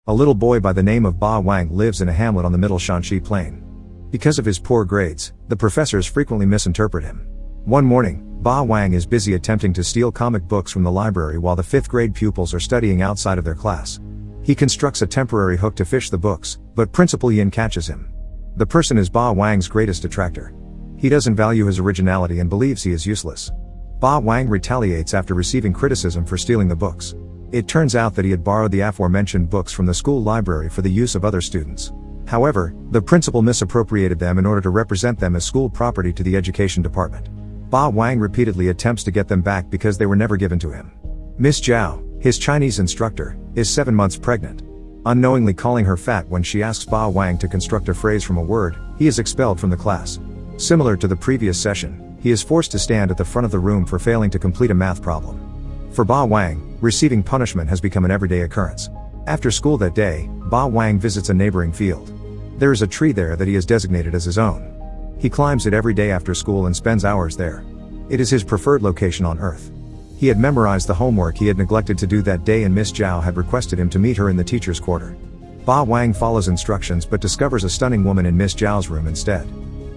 A little boy by the name of Ba-Wang lives in a hamlet on the middle Shaanxi plain. Because of his poor grades, the professors frequently misinterpret him. One morning, Ba-Wang is busy attempting to steal comic books from the library while the 5th grade pupils are studying outside of their class. He constructs a temporary hook to fish the books, but Principal Yin catches him. The person is Ba-Wang's greatest detractor. He doesn't value his originality and believes he is useless. Ba-Wang retaliates after receiving criticism for stealing the books. It turns out that he had borrowed the aforementioned books from the school library for the use of other students. However, the principal misappropriated them in order to represent them as school property to the education department. Ba-Wang repeatedly attempts to get them back because they were never given to him. Miss Zhao, his Chinese instructor, is 7 months pregnant. Unknowingly calling her fat when she asks Ba-Wang to construct a phrase from a word, he is expelled from the class. Similar to the previous session, he is forced to stand at the front of the room for failing to complete a math problem. For Ba-Wang, receiving punishment has become an everyday occurrence. After school that day, Ba-Wang visits a neighboring field. There is a tree there that he has designated as his own. He climbs it every day after school and spends hours there. It is his preferred location on Earth. He had memorized the homework he had neglected to do that day, and Miss Zhao had requested him to meet her in the teacher's quarter. Ba-Wang follows instructions but discovers a stunning woman in Miss Zhao's room instead.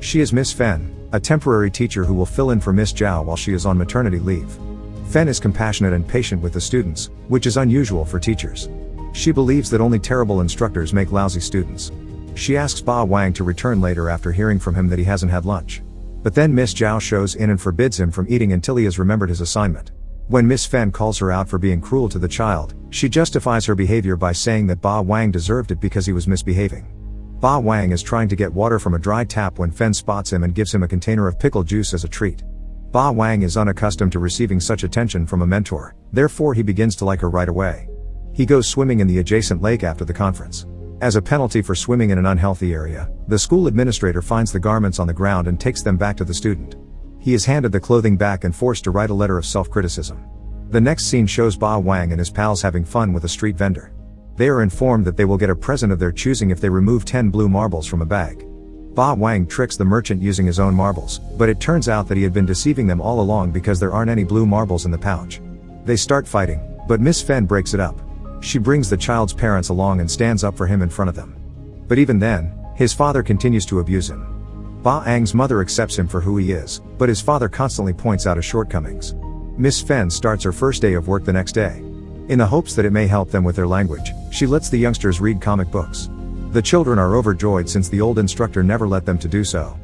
She is Miss Fen, a temporary teacher who will fill in for Miss Zhao while she is on maternity leave. Fen is compassionate and patient with the students, which is unusual for teachers. She believes that only terrible instructors make lousy students. She asks Ba-Wang to return later after hearing from him that he hasn't had lunch. But then Miss Zhao shows in and forbids him from eating until he has remembered his assignment. When Miss Fen calls her out for being cruel to the child, she justifies her behavior by saying that Ba-Wang deserved it because he was misbehaving. Ba-Wang is trying to get water from a dry tap when Fen spots him and gives him a container of pickle juice as a treat. Ba-Wang is unaccustomed to receiving such attention from a mentor, therefore he begins to like her right away. He goes swimming in the adjacent lake after the conference. As a penalty for swimming in an unhealthy area, the school administrator finds the garments on the ground and takes them back to the student. He is handed the clothing back and forced to write a letter of self-criticism. The next scene shows Ba-Wang and his pals having fun with a street vendor. They are informed that they will get a present of their choosing if they remove 10 blue marbles from a bag. Ba-Wang tricks the merchant using his own marbles, but it turns out that he had been deceiving them all along because there aren't any blue marbles in the pouch. They start fighting, but Miss Fen breaks it up. She brings the child's parents along and stands up for him in front of them. But even then, his father continues to abuse him. Ba-Wang's mother accepts him for who he is, but his father constantly points out his shortcomings. Miss Fen starts her first day of work the next day. In the hopes that it may help them with their language, she lets the youngsters read comic books. The children are overjoyed since the old instructor never let them to do so.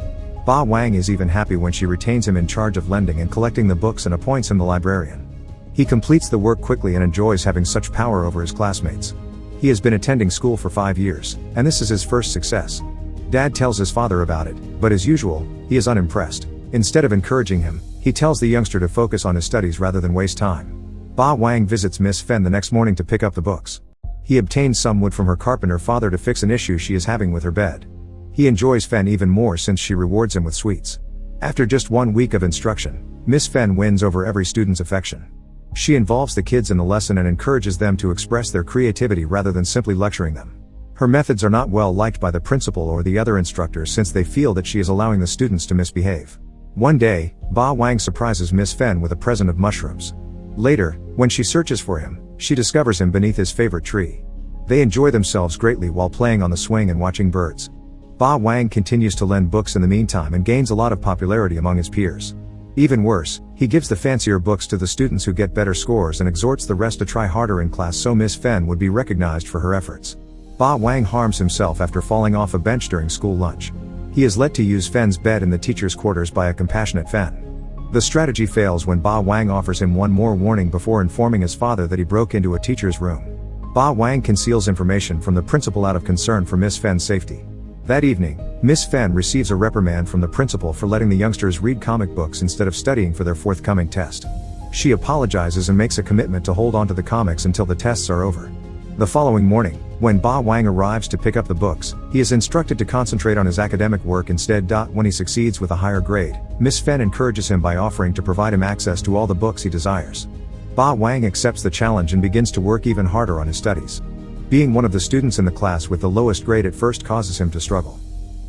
Ba-Wang is even happy when she retains him in charge of lending and collecting the books and appoints him the librarian. He completes the work quickly and enjoys having such power over his classmates. He has been attending school for 5 years, and this is his first success. Dad tells his father about it, but as usual, he is unimpressed. Instead of encouraging him, he tells the youngster to focus on his studies rather than waste time. Ba-Wang visits Miss Fen the next morning to pick up the books. He obtains some wood from her carpenter father to fix an issue she is having with her bed. He enjoys Fen even more since she rewards him with sweets. After just 1 week of instruction, Miss Fen wins over every student's affection. She involves the kids in the lesson and encourages them to express their creativity rather than simply lecturing them. Her methods are not well liked by the principal or the other instructors since they feel that she is allowing the students to misbehave. One day, Ba-Wang surprises Miss Fen with a present of mushrooms. Later, when she searches for him, she discovers him beneath his favorite tree. They enjoy themselves greatly while playing on the swing and watching birds. Ba-Wang continues to lend books in the meantime and gains a lot of popularity among his peers. Even worse, he gives the fancier books to the students who get better scores and exhorts the rest to try harder in class so Miss Fen would be recognized for her efforts. Ba-Wang harms himself after falling off a bench during school lunch. He is let to use Fen's bed in the teacher's quarters by a compassionate Fen. The strategy fails when Ba-Wang offers him one more warning before informing his father that he broke into a teacher's room. Ba-Wang conceals information from the principal out of concern for Miss Fen's safety. That evening, Miss Fen receives a reprimand from the principal for letting the youngsters read comic books instead of studying for their forthcoming test. She apologizes and makes a commitment to hold on to the comics until the tests are over. The following morning, when Ba-Wang arrives to pick up the books, he is instructed to concentrate on his academic work instead. When he succeeds with a higher grade, Miss Fen encourages him by offering to provide him access to all the books he desires. Ba-Wang accepts the challenge and begins to work even harder on his studies. Being one of the students in the class with the lowest grade at first causes him to struggle.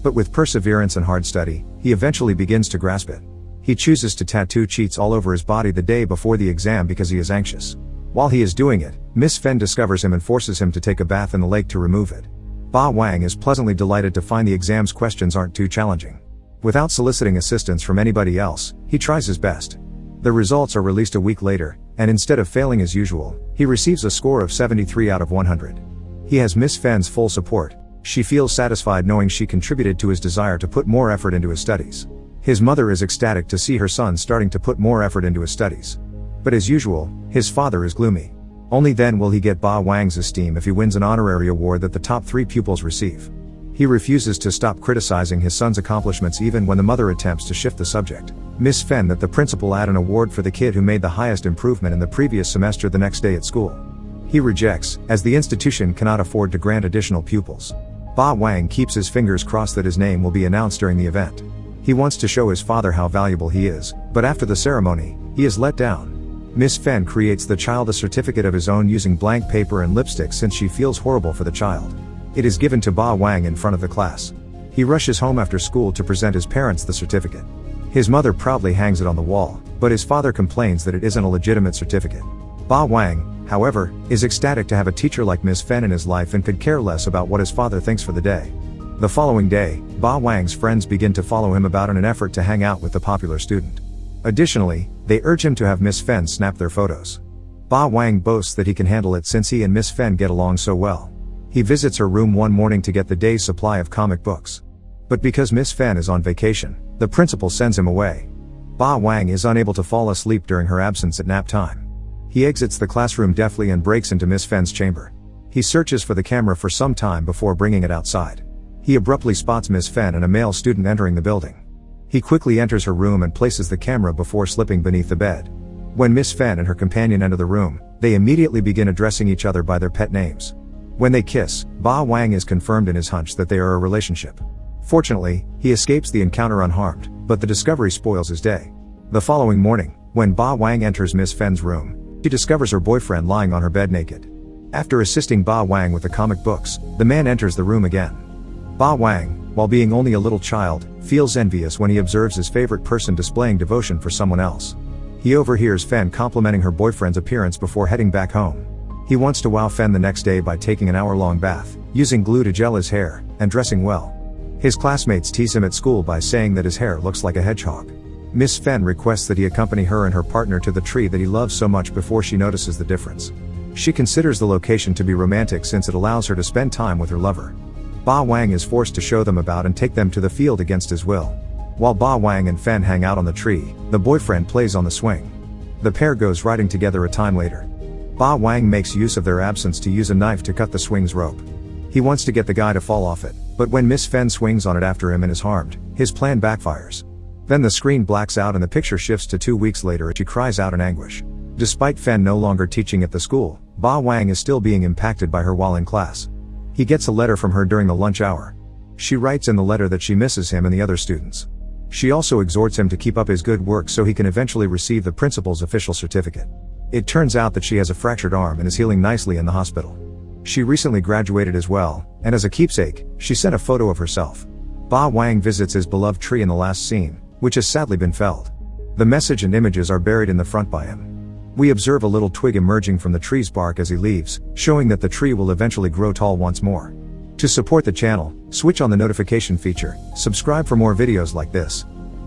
But with perseverance and hard study, he eventually begins to grasp it. He chooses to tattoo cheats all over his body the day before the exam because he is anxious. While he is doing it, Miss Fen discovers him and forces him to take a bath in the lake to remove it. Ba-Wang is pleasantly delighted to find the exam's questions aren't too challenging. Without soliciting assistance from anybody else, he tries his best. The results are released a week later, and instead of failing as usual, he receives a score of 73 out of 100. He has Miss Fen's full support. She feels satisfied knowing she contributed to his desire to put more effort into his studies. His mother is ecstatic to see her son starting to put more effort into his studies. But as usual, his father is gloomy. Only then will he get Ba-Wang's esteem if he wins an honorary award that the top 3 pupils receive. He refuses to stop criticizing his son's accomplishments even when the mother attempts to shift the subject. Miss Fen that the principal add an award for the kid who made the highest improvement in the previous semester the next day at school. He rejects, as the institution cannot afford to grant additional pupils. Ba-Wang keeps his fingers crossed that his name will be announced during the event. He wants to show his father how valuable he is, but after the ceremony, he is let down. Miss Fen creates the child a certificate of his own using blank paper and lipstick since she feels horrible for the child. It is given to Ba-Wang in front of the class. He rushes home after school to present his parents the certificate. His mother proudly hangs it on the wall, but his father complains that it isn't a legitimate certificate. Ba-Wang, however, is ecstatic to have a teacher like Miss Fen in his life and could care less about what his father thinks for the day. The following day, Ba-Wang's friends begin to follow him about in an effort to hang out with the popular student. Additionally, they urge him to have Miss Fen snap their photos. Ba-Wang boasts that he can handle it since he and Miss Fen get along so well. He visits her room one morning to get the day's supply of comic books. But because Miss Fen is on vacation, the principal sends him away. Ba-Wang is unable to fall asleep during her absence at nap time. He exits the classroom deftly and breaks into Miss Fen's chamber. He searches for the camera for some time before bringing it outside. He abruptly spots Miss Fen and a male student entering the building. He quickly enters her room and places the camera before slipping beneath the bed. When Miss Fen and her companion enter the room, they immediately begin addressing each other by their pet names. When they kiss, Ba-Wang is confirmed in his hunch that they are a relationship. Fortunately, he escapes the encounter unharmed, but the discovery spoils his day. The following morning, when Ba-Wang enters Miss Fen's room, she discovers her boyfriend lying on her bed naked. After assisting Ba-Wang with the comic books, the man enters the room again. Ba-Wang, while being only a little child, feels envious when he observes his favorite person displaying devotion for someone else. He overhears Fen complimenting her boyfriend's appearance before heading back home. He wants to wow Fen the next day by taking an hour-long bath, using glue to gel his hair, and dressing well. His classmates tease him at school by saying that his hair looks like a hedgehog. Miss Fen requests that he accompany her and her partner to the tree that he loves so much before she notices the difference. She considers the location to be romantic since it allows her to spend time with her lover. Ba-Wang is forced to show them about and take them to the field against his will. While Ba-Wang and Fen hang out on the tree, the boyfriend plays on the swing. The pair goes riding together a time later. Ba-Wang makes use of their absence to use a knife to cut the swing's rope. He wants to get the guy to fall off it, but when Miss Fen swings on it after him and is harmed, his plan backfires. Then the screen blacks out and the picture shifts to 2 weeks later as she cries out in anguish. Despite Fen no longer teaching at the school, Ba-Wang is still being impacted by her while in class. He gets a letter from her during the lunch hour. She writes in the letter that she misses him and the other students. She also exhorts him to keep up his good work so he can eventually receive the principal's official certificate. It turns out that she has a fractured arm and is healing nicely in the hospital. She recently graduated as well, and as a keepsake, she sent a photo of herself. Ba-Wang visits his beloved tree in the last scene, which has sadly been felled. The message and images are buried in the front by him. We observe a little twig emerging from the tree's bark as he leaves, showing that the tree will eventually grow tall once more. To support the channel, switch on the notification feature, subscribe for more videos like this.